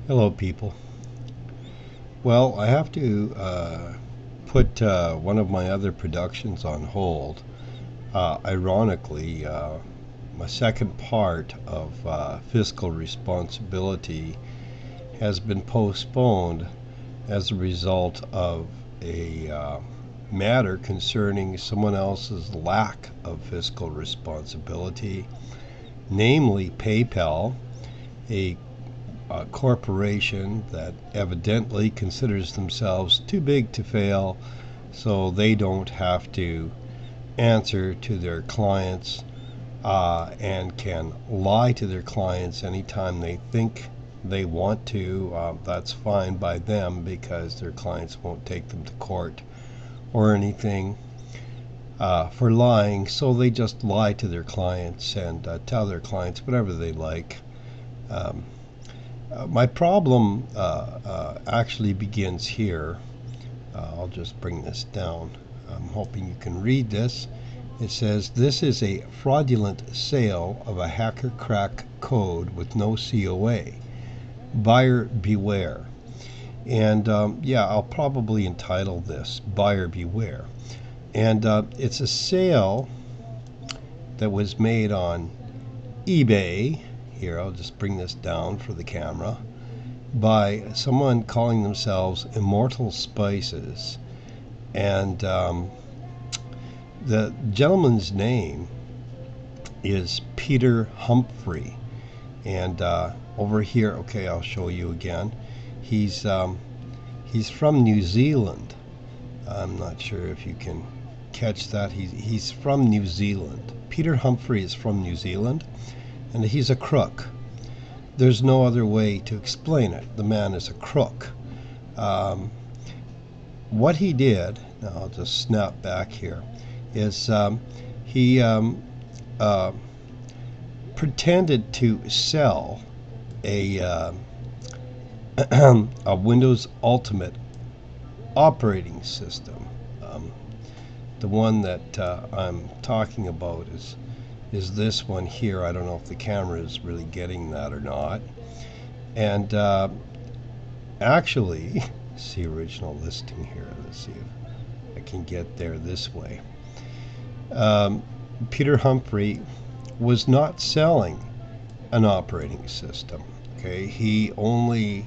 Hello, people. Well, I have to put one of my other productions on hold. Ironically, my second part of fiscal responsibility has been postponed as a result of a matter concerning someone else's lack of fiscal responsibility, namely PayPal, a corporation that evidently considers themselves too big to fail, so they don't have to answer to their clients and can lie to their clients anytime they think they want to. That's fine by them because their clients won't take them to court or anything for lying, so they just lie to their clients and tell their clients whatever they like. My problem actually begins here. I'll just bring this down. I'm hoping you can read this. It says, "This is a fraudulent sale of a hacker crack code with no COA. Buyer beware." And I'll probably entitle this Buyer Beware. And it's a sale that was made on eBay. Here, I'll just bring this down for the camera, by someone calling themselves Immortal Spices. And the gentleman's name is Peter Humphrey. And over here, okay, I'll show you again. He's from New Zealand. I'm not sure if you can catch that. He's from New Zealand. Peter Humphrey is from New Zealand, and he's a crook. There's no other way to explain it. The man is a crook. What he did, now I'll just snap back here, is he pretended to sell a, a Windows Ultimate operating system. The one that I'm talking about is this one here. I don't know if the camera is really getting that or not. And actually, see original listing here. Let's see if I can get there this way. Peter Humphrey was not selling an operating system. Okay, he only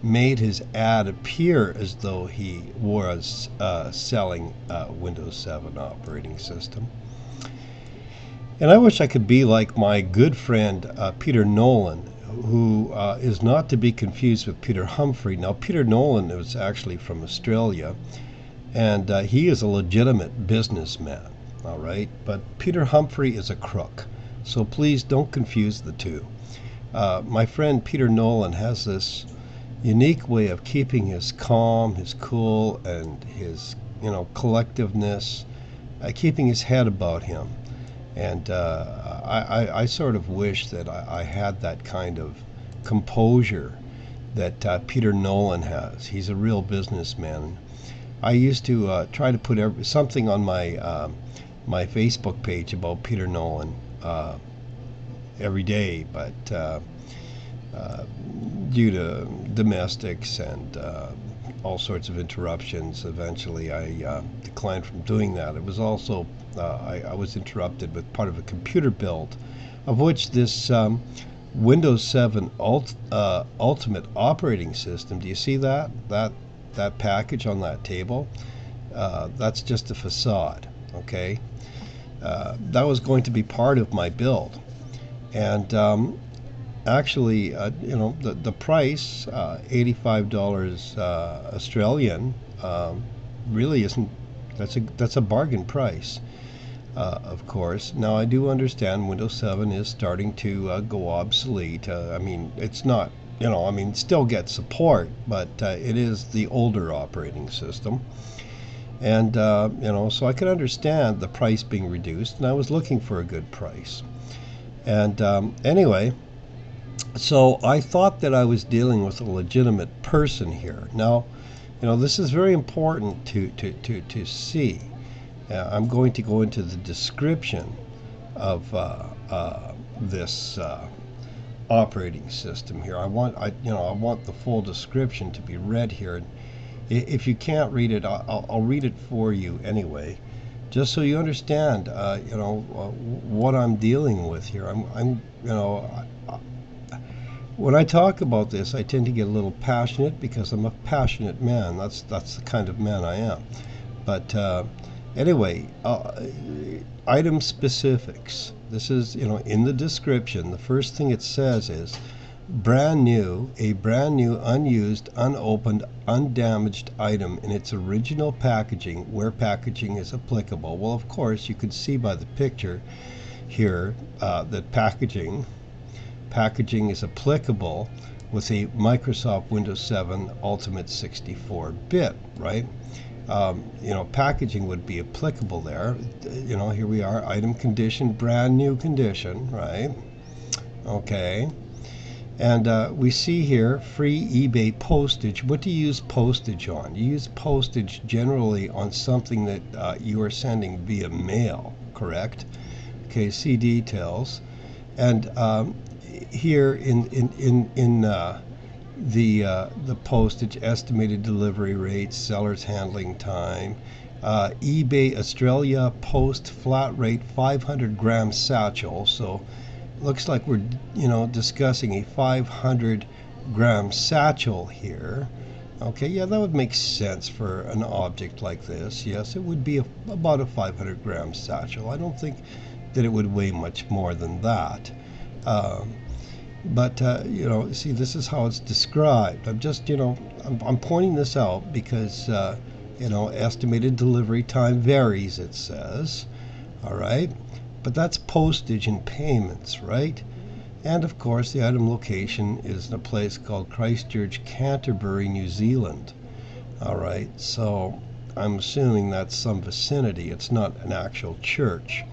made his ad appear as though he was selling a Windows 7 operating system. And I wish I could be like my good friend Peter Nolan, who is not to be confused with Peter Humphrey. Now, Peter Nolan was actually from Australia, and he is a legitimate businessman, all right? But Peter Humphrey is a crook, so please don't confuse the two. My friend Peter Nolan has this unique way of keeping his calm, his cool, and his collectiveness, keeping his head about him. And I sort of wish that I had that kind of composure that Peter Nolan has. He's a real businessman. I used to try to put something on my my Facebook page about Peter Nolan every day, but due to domestics and all sorts of interruptions, eventually I declined from doing that. It was also I was interrupted with part of a computer build, of which this Windows 7 Ultimate operating system. Do you see that package on that table? That's just a facade. Okay, that was going to be part of my build, and actually, the price, $85 Australian, really isn't. That's a bargain price, of course. Now I do understand Windows 7 is starting to go obsolete. I mean, it's not. Still gets support, but it is the older operating system. And so I could understand the price being reduced, and I was looking for a good price. And anyway. So I thought that I was dealing with a legitimate person here. Now, this is very important to see. I'm going to go into the description of this operating system here. I want the full description to be read here. If you can't read it, I'll read it for you anyway, just so you understand, what I'm dealing with here. When I talk about this, I tend to get a little passionate because I'm a passionate man. That's the kind of man I am. But anyway, item specifics. This is, in the description, the first thing it says is brand new, a brand new, unused, unopened, undamaged item in its original packaging where packaging is applicable. Well, of course, you can see by the picture here that packaging is applicable with a Microsoft Windows 7 Ultimate 64-bit, right? Packaging would be applicable there. Here we are, item condition, brand new condition, right? Okay. And we see here free eBay postage. What do you use postage on? You use postage generally on something that you are sending via mail, correct? Okay, see details. And here in the postage, estimated delivery rates, seller's handling time, eBay Australia Post flat rate 500-gram satchel. So looks like we're discussing a 500-gram satchel here. Okay, yeah, that would make sense for an object like this. Yes, it would be about a 500-gram satchel. I don't think that it would weigh much more than that. But see, this is how it's described. I'm just, I'm pointing this out because, estimated delivery time varies, it says. All right. But that's postage and payments, right? And of course, the item location is in a place called Christchurch, Canterbury, New Zealand. All right. So I'm assuming that's some vicinity. It's not an actual church.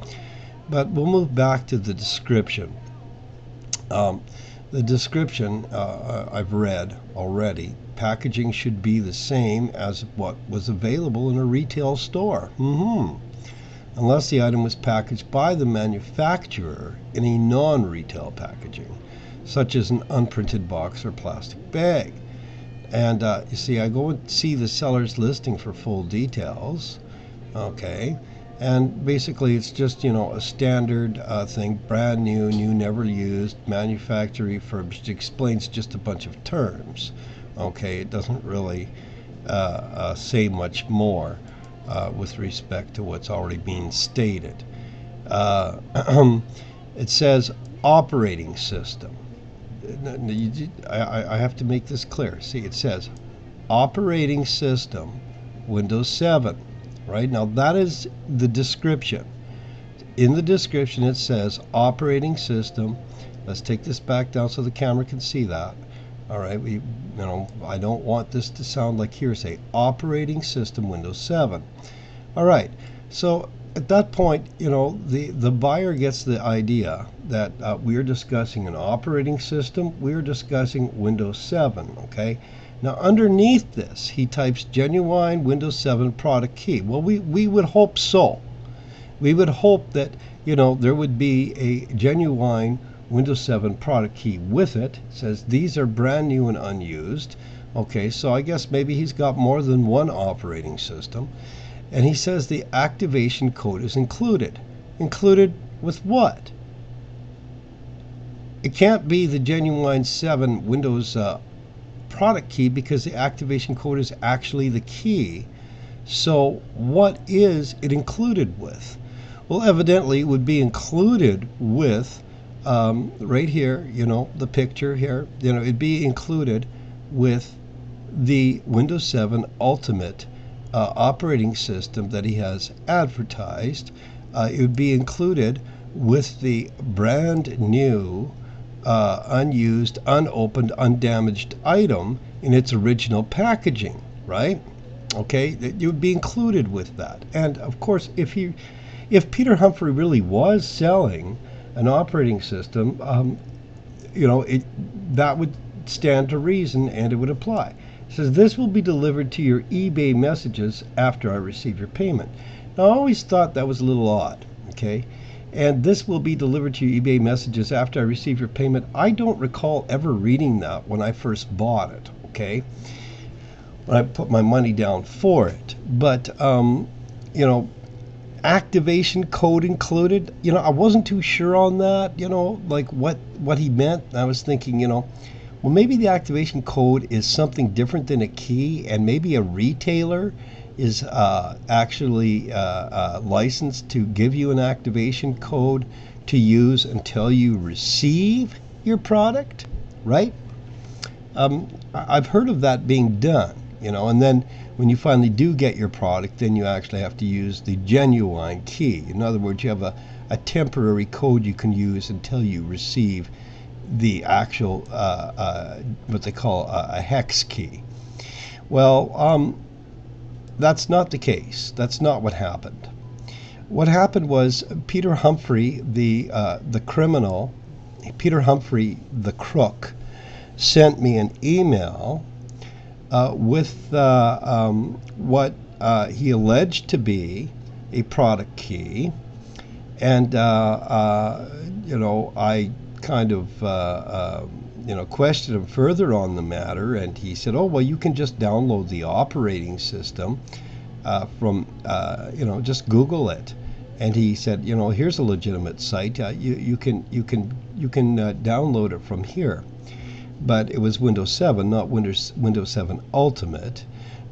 But we'll move back to the description. The description I've read already. Packaging should be the same as what was available in a retail store. Unless the item was packaged by the manufacturer in a non-retail packaging, such as an unprinted box or plastic bag. And you see, I go and see the seller's listing for full details. Okay. And basically, it's just, a standard thing, brand new, never used, manufacturer refurbished. It explains just a bunch of terms. Okay, it doesn't really say much more with respect to what's already being stated. It says operating system. I have to make this clear. See, it says operating system, Windows 7. Right now, that is the description. In the description, it says operating system. Let's take this back down so the camera can see that. All right, I don't want this to sound like hearsay. Operating system, Windows 7. All right, so at that point, the buyer gets the idea that we are discussing an operating system. We are discussing Windows 7. Okay. Now, underneath this, he types genuine Windows 7 product key. Well, we would hope so. We would hope that, there would be a genuine Windows 7 product key with it. It says these are brand new and unused. Okay, so I guess maybe he's got more than one operating system. And he says the activation code is included. Included with what? It can't be the genuine 7 Windows product key because the activation code is actually the key. So what is it included with? Well, evidently it would be included with right here, the picture here, it'd be included with the Windows 7 Ultimate operating system that he has advertised. It would be included with the brand new unused, unopened, undamaged item in its original packaging, right? Okay, you would be included with that. And of course, if Peter Humphrey really was selling an operating system, that would stand to reason and it would apply. It says this will be delivered to your eBay messages after I receive your payment. Now, I always thought that was a little odd. Okay. and this will be delivered to your eBay messages after I receive your payment. I don't recall ever reading that when I first bought it, okay? When I put my money down for it. But, you know, activation code included, you know, I wasn't too sure on that, you know, like what he meant. I was thinking, you know, well, maybe the activation code is something different than a key, and maybe a retailer is actually licensed to give you an activation code to use until you receive your product, right? I've heard of that being done, you know, and then when you finally do get your product, then you actually have to use the genuine key. In other words, you have a temporary code you can use until you receive the actual, what they call a hex key. Well, that's not the case. That's not what happened. What happened was Peter Humphrey, the criminal, Peter Humphrey, the crook, sent me an email with what he alleged to be a product key, and you know, I kind of you know, questioned him further on the matter, and he said, "Oh, well, you can just download the operating system from you know, just Google it." And he said, "You know, here's a legitimate site. You can download it from here." But it was Windows 7, not Windows 7 Ultimate.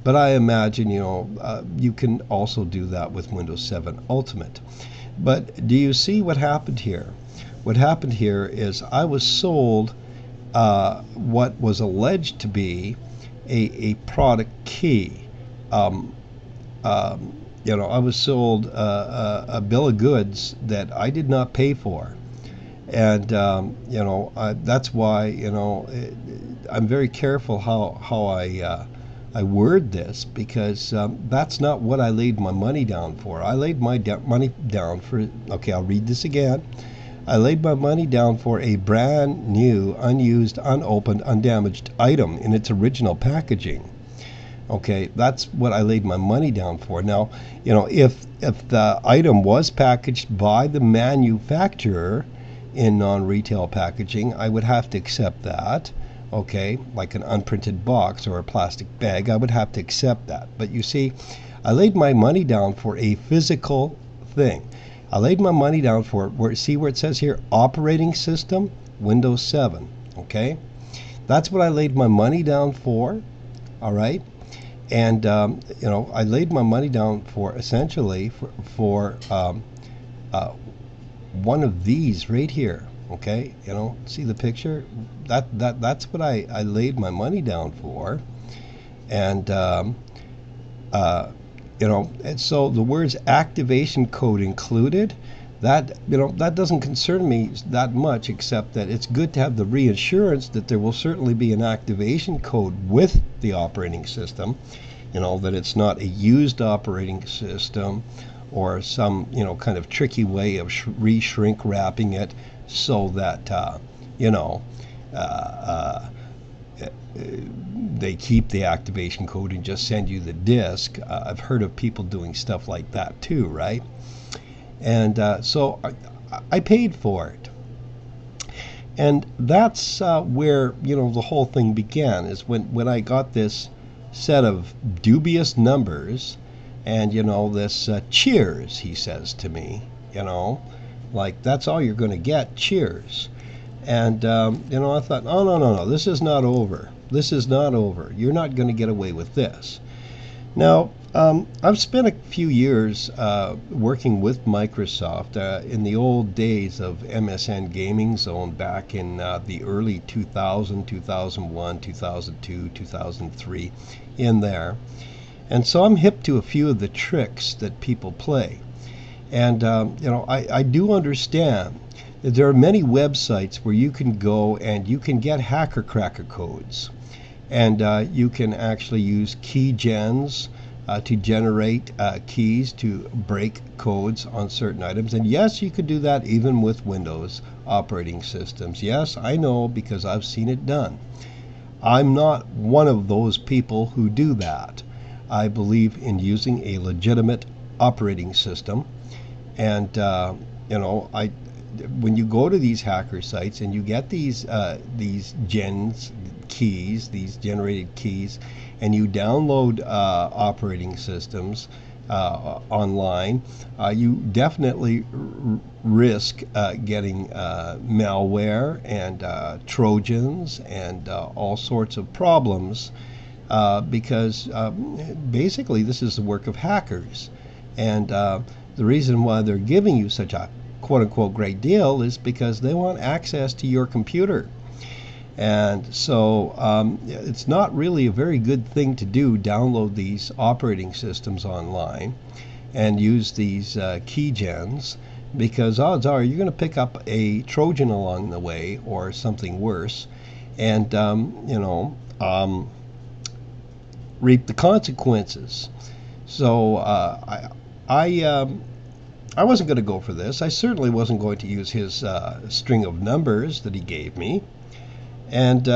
But I imagine, you know, you can also do that with Windows 7 Ultimate. But do you see what happened here? What happened here is I was sold what was alleged to be a product key. You know, I was sold a bill of goods that I did not pay for. And you know, that's why, you know, I'm very careful how I word this, because that's not what I laid my money down for. I laid my money down for, okay, I'll read this again. I laid my money down for a brand new, unused, unopened, undamaged item in its original packaging. Okay, that's what I laid my money down for. Now, you know, if the item was packaged by the manufacturer in non-retail packaging, I would have to accept that. Okay, like an unprinted box or a plastic bag, I would have to accept that. But you see, I laid my money down for a physical thing. I laid my money down for, see where it says here, operating system, Windows 7. Okay, that's what I laid my money down for. All right, and you know, I laid my money down for essentially for one of these right here. Okay, you know, see the picture? That's what I laid my money down for, and you know, and so the words activation code included, that, you know, that doesn't concern me that much, except that it's good to have the reassurance that there will certainly be an activation code with the operating system. You know, that it's not a used operating system or some, you know, kind of tricky way of shrink wrapping it so that you know, they keep the activation code and just send you the disk. I've heard of people doing stuff like that too, right? And so I paid for it. And that's where, you know, the whole thing began, is when I got this set of dubious numbers, and, you know, this cheers, he says to me, you know, like, that's all you're going to get, cheers. And, you know, I thought, oh, no, this is not over. This is not over. You're not going to get away with this. Now, I've spent a few years working with Microsoft in the old days of MSN Gaming Zone back in the early 2000, 2001, 2002, 2003, in there. And so I'm hip to a few of the tricks that people play. And, you know, I do understand that there are many websites where you can go and you can get hacker cracker codes. And you can actually use key gens to generate keys to break codes on certain items. And yes, you could do that even with Windows operating systems. Yes, I know, because I've seen it done. I'm not one of those people who do that. I believe in using a legitimate operating system, and you know, when you go to these hacker sites and you get these keys, these generated keys, and you download operating systems online, you definitely risk getting malware and Trojans and all sorts of problems because basically this is the work of hackers. And the reason why they're giving you such a quote unquote great deal is because they want access to your computer. And so it's not really a very good thing to do, download these operating systems online and use these key gens, because odds are you're going to pick up a Trojan along the way or something worse, and reap the consequences. So I wasn't going to go for this. I certainly wasn't going to use his string of numbers that he gave me. And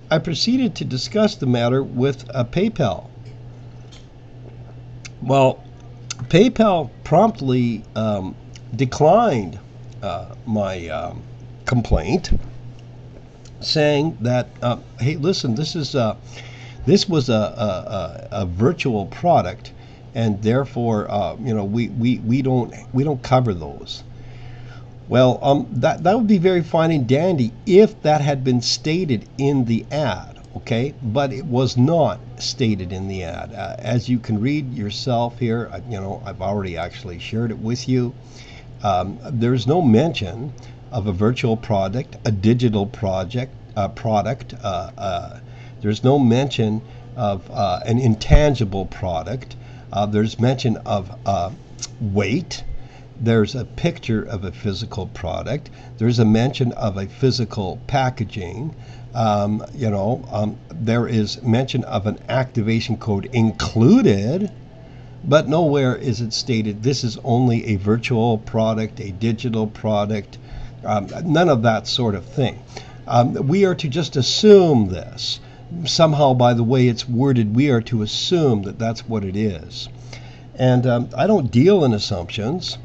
I proceeded to discuss the matter with PayPal. Well, PayPal promptly declined my complaint, saying that, hey, listen, this was a virtual product, and therefore, we don't cover those. Well, that would be very fine and dandy if that had been stated in the ad, okay? But it was not stated in the ad. As you can read yourself here, I've already actually shared it with you. There's no mention of a virtual product, a digital product. There's no mention of an intangible product. There's mention of weight. There's a picture of a physical product. There's a mention of a physical packaging. There is mention of an activation code included, but nowhere is it stated this is only a virtual product, a digital product, none of that sort of thing. We are to just assume this. Somehow, by the way it's worded, we are to assume that that's what it is. And I don't deal in assumptions.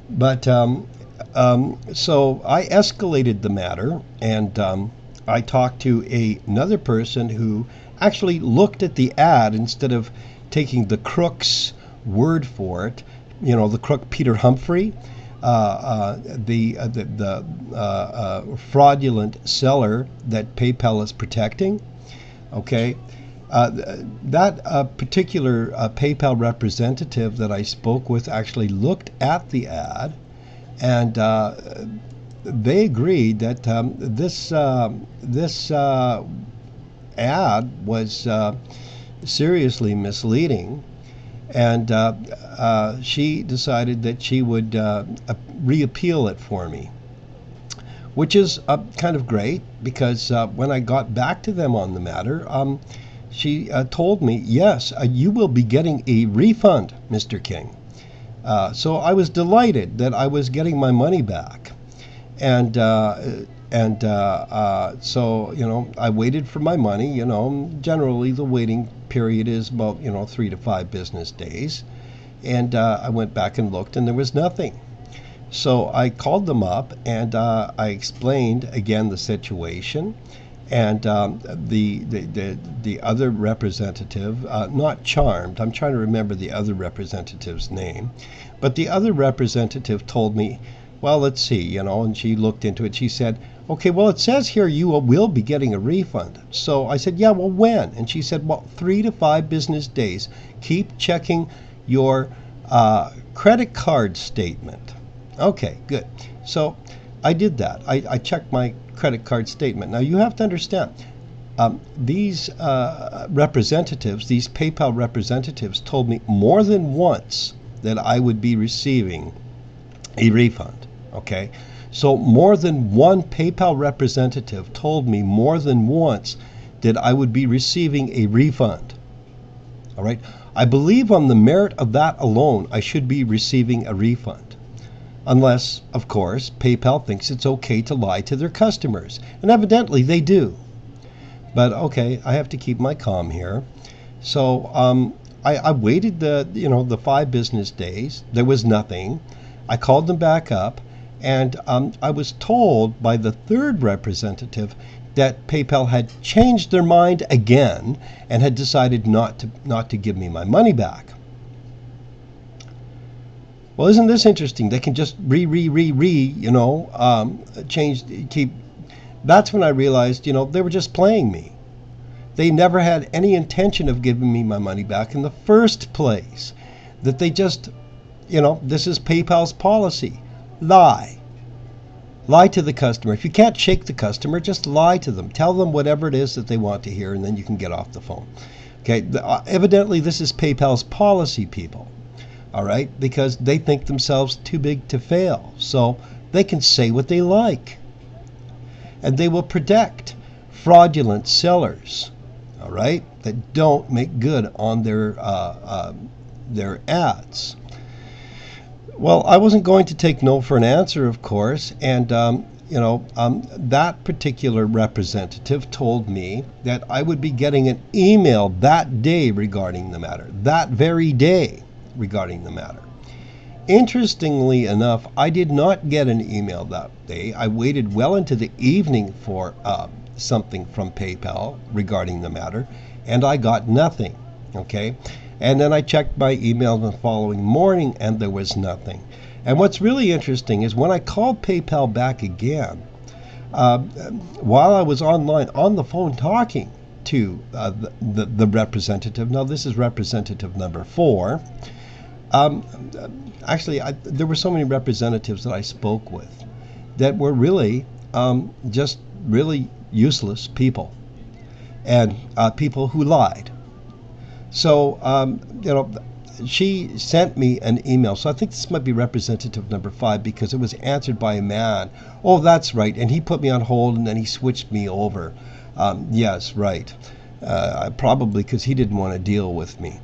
But so I escalated the matter, and I talked to another person who actually looked at the ad instead of taking the crook's word for it. The crook Peter Humphrey, the fraudulent seller that PayPal is protecting. Okay. That particular PayPal representative that I spoke with actually looked at the ad, and they agreed that this ad was seriously misleading, and she decided that she would reappeal it for me, which is kind of great, because when I got back to them on the matter, she told me, yes, you will be getting a refund, Mr. King. So I was delighted that I was getting my money back. And so, I waited for my money. Generally the waiting period is about, 3 to 5 business days. And I went back and looked, and there was nothing. So I called them up, and I explained again the situation. And the other representative, not Charmed, I'm trying to remember the other representative's name, but the other representative told me, well, let's see, and she looked into it. She said, okay, well, it says here you will be getting a refund. So I said, yeah, well, when? And she said, well, 3 to 5 business days. Keep checking your credit card statement. Okay, good. So I did that. I checked my credit card statement. Now you have to understand, these representatives, these PayPal representatives, told me more than once that I would be receiving a refund. Okay, so more than one PayPal representative told me more than once that I would be receiving a refund. All right, I believe on the merit of that alone, I should be receiving a refund. Unless, of course, PayPal thinks it's okay to lie to their customers. And evidently they do. But okay, I have to keep my calm here. So I waited the 5 business days. There was nothing. I called them back up, and I was told by the third representative that PayPal had changed their mind again and had decided not to give me my money back. Well, isn't this interesting? They can just change, keep. That's when I realized, they were just playing me. They never had any intention of giving me my money back in the first place. That they just, this is PayPal's policy. Lie. Lie to the customer. If you can't shake the customer, just lie to them. Tell them whatever it is that they want to hear, and then you can get off the phone. Okay, evidently this is PayPal's policy, people. All right, because they think themselves too big to fail. So they can say what they like. And they will protect fraudulent sellers, all right, that don't make good on their ads. Well, I wasn't going to take no for an answer, of course, and that particular representative told me that I would be getting an email that day regarding the matter, that very day regarding the matter. Interestingly enough, I did not get an email that day. I waited well into the evening for something from PayPal regarding the matter, and I got nothing. Okay, and then I checked my email the following morning, and there was nothing. And what's really interesting is when I called PayPal back again, while I was online on the phone talking to the representative. Now this is representative number 4. Actually, there were so many representatives that I spoke with that were really just really useless people, and people who lied. So, she sent me an email. So I think this might be representative number 5 because it was answered by a man. Oh, that's right. And he put me on hold and then he switched me over. Yes, right. Probably because he didn't want to deal with me.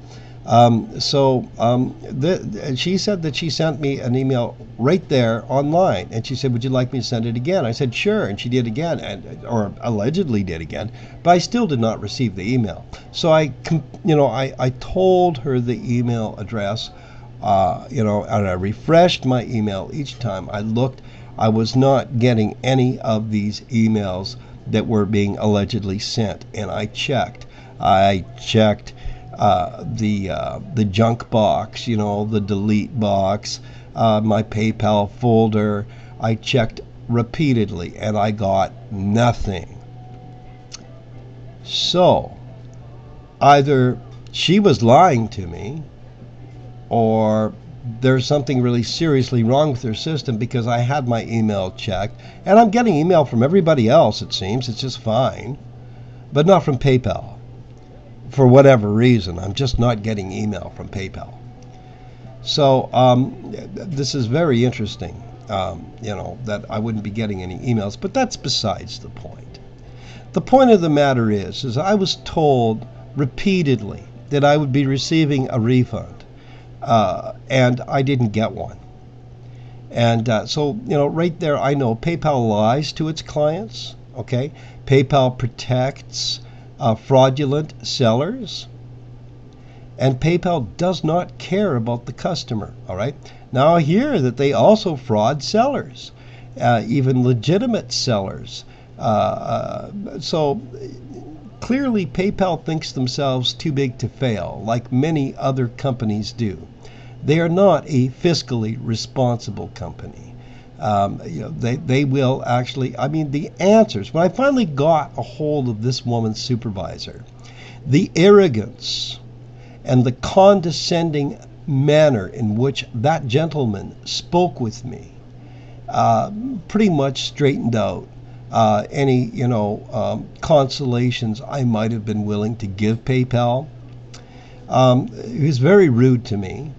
She said that she sent me an email right there online, and she said, would you like me to send it again? I said, sure, and she did again, or allegedly did again, but I still did not receive the email. So I told her the email address, and I refreshed my email each time I looked. I was not getting any of these emails that were being allegedly sent, and I checked the junk box, the delete box, my PayPal folder. I checked repeatedly and I got nothing. So either she was lying to me, or there's something really seriously wrong with her system, because I had my email checked, and I'm getting email from everybody else, it seems. It's just fine, but not from PayPal. For whatever reason, I'm just not getting email from PayPal. So this is very interesting, that I wouldn't be getting any emails, but that's besides the point. The point of the matter is I was told repeatedly that I would be receiving a refund, and I didn't get one. And so, right there, I know PayPal lies to its clients, okay? PayPal protects fraudulent sellers, and PayPal does not care about the customer. All right. Now I hear that they also fraud sellers, even legitimate sellers. So clearly PayPal thinks themselves too big to fail, like many other companies do. They are not a fiscally responsible company. They will actually, the answers, when I finally got a hold of this woman's supervisor, the arrogance and the condescending manner in which that gentleman spoke with me pretty much straightened out any consolations I might have been willing to give PayPal. He was very rude to me.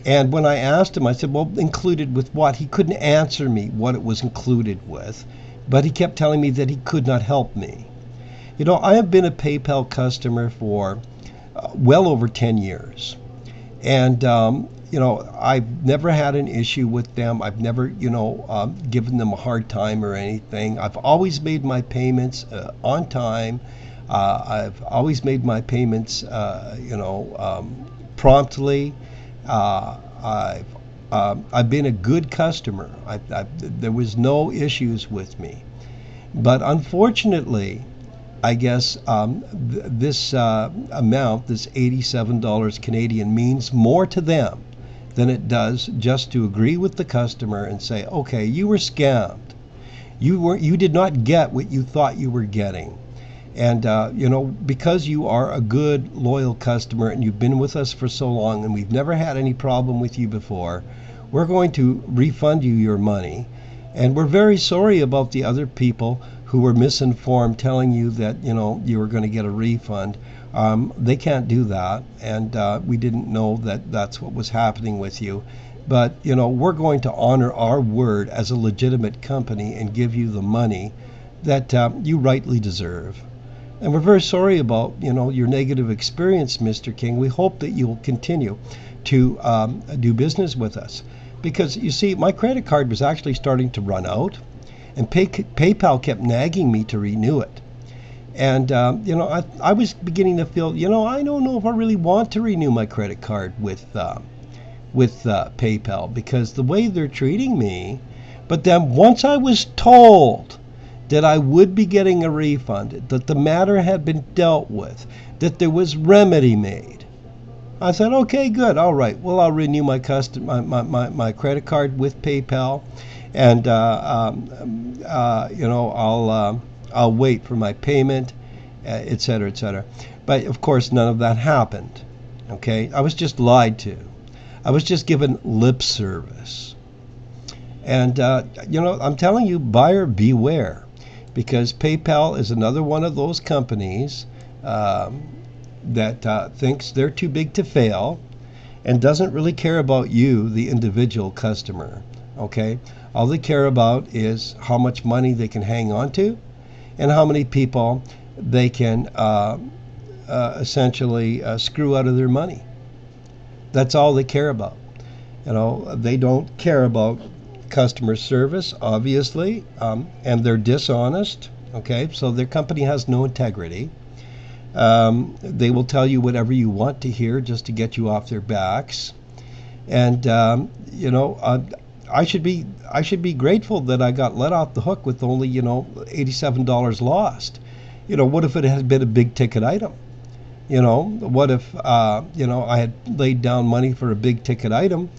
And when I asked him, I said, well, included with what? He couldn't answer me what it was included with, but he kept telling me that he could not help me. I have been a PayPal customer for well over 10 years. And, I've never had an issue with them. I've never, given them a hard time or anything. I've always made my payments on time. I've always made my payments, promptly. I've I've been a good customer. There was no issues with me. But unfortunately, I guess this amount, this $87 Canadian, means more to them than it does just to agree with the customer and say, okay, you were scammed. You did not get what you thought you were getting. And, because you are a good, loyal customer and you've been with us for so long and we've never had any problem with you before, we're going to refund you your money. And we're very sorry about the other people who were misinformed telling you that, you were going to get a refund. They can't do that. And we didn't know that that's what was happening with you. But, we're going to honor our word as a legitimate company and give you the money that you rightly deserve. And we're very sorry about, your negative experience, Mr. King. We hope that you'll continue to do business with us. Because, you see, my credit card was actually starting to run out, and PayPal kept nagging me to renew it. And, I was beginning to feel, I don't know if I really want to renew my credit card with PayPal because the way they're treating me. But then once I was told that I would be getting a refund, that the matter had been dealt with, that there was remedy made, I said, okay, good, all right. Well, I'll renew my credit card with PayPal, and I'll wait for my payment, et cetera, et cetera. But of course, none of that happened. Okay, I was just lied to. I was just given lip service. And I'm telling you, buyer beware, because PayPal is another one of those companies that thinks they're too big to fail and doesn't really care about you, the individual customer. Okay, all they care about is how much money they can hang on to and how many people they can essentially screw out of their money. That's all they care about. They don't care about customer service, obviously, and they're dishonest. Okay, so their company has no integrity. They will tell you whatever you want to hear just to get you off their backs. And I should be grateful that I got let off the hook with only $87 lost. What if it had been a big ticket item? What if I had laid down money for a big ticket item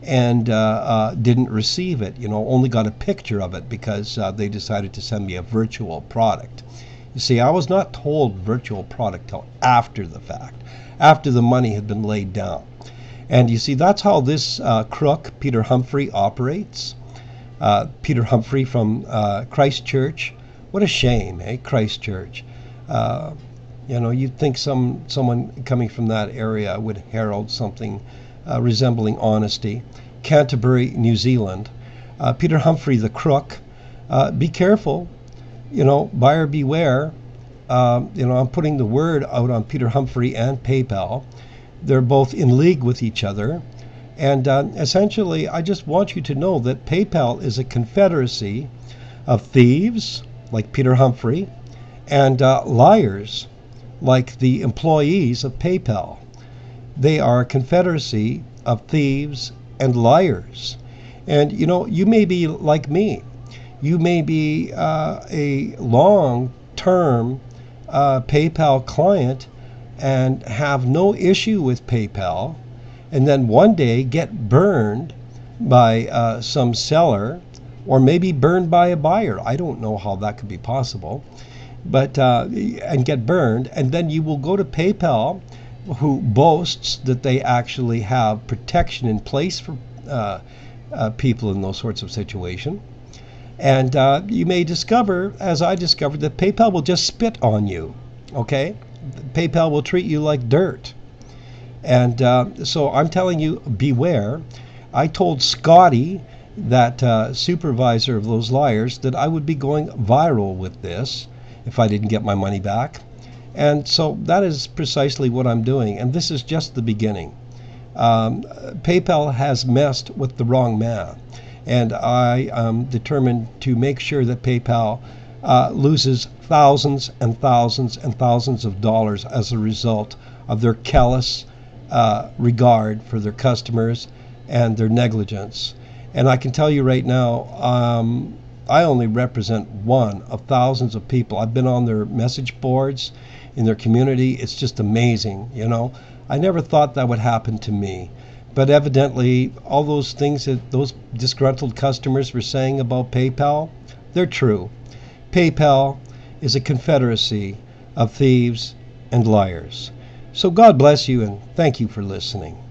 and didn't receive it? Only got a picture of it because they decided to send me a virtual product. You see, I was not told virtual product till after the fact, after the money had been laid down. And you see, that's how this crook, Peter Humphrey, operates. Peter Humphrey from Christchurch. What a shame, eh? Christchurch. You'd think someone coming from that area would herald something resembling honesty. Canterbury, New Zealand. Peter Humphrey, the crook. Be careful. Buyer beware. I'm putting the word out on Peter Humphrey and PayPal. They're both in league with each other. And essentially, I just want you to know that PayPal is a confederacy of thieves, like Peter Humphrey, and liars, like the employees of PayPal. They are a confederacy of thieves and liars. And, you may be like me. You may be a long-term PayPal client and have no issue with PayPal, and then one day get burned by some seller, or maybe burned by a buyer. I don't know how that could be possible, but and get burned, and then you will go to PayPal, who boasts that they actually have protection in place for people in those sorts of situations. And you may discover, as I discovered, that PayPal will just spit on you. Okay? PayPal will treat you like dirt. And so I'm telling you, beware. I told Scotty, that supervisor of those liars, that I would be going viral with this if I didn't get my money back. And so that is precisely what I'm doing. And this is just the beginning. PayPal has messed with the wrong man. And I am determined to make sure that PayPal loses thousands and thousands and thousands of dollars as a result of their callous regard for their customers, and their negligence. And I can tell you right now, I only represent one of thousands of people. I've been on their message boards in their community. It's just amazing, you know. I never thought that would happen to me. But evidently, all those things that those disgruntled customers were saying about PayPal, they're true. PayPal is a confederacy of thieves and liars. So God bless you, and thank you for listening.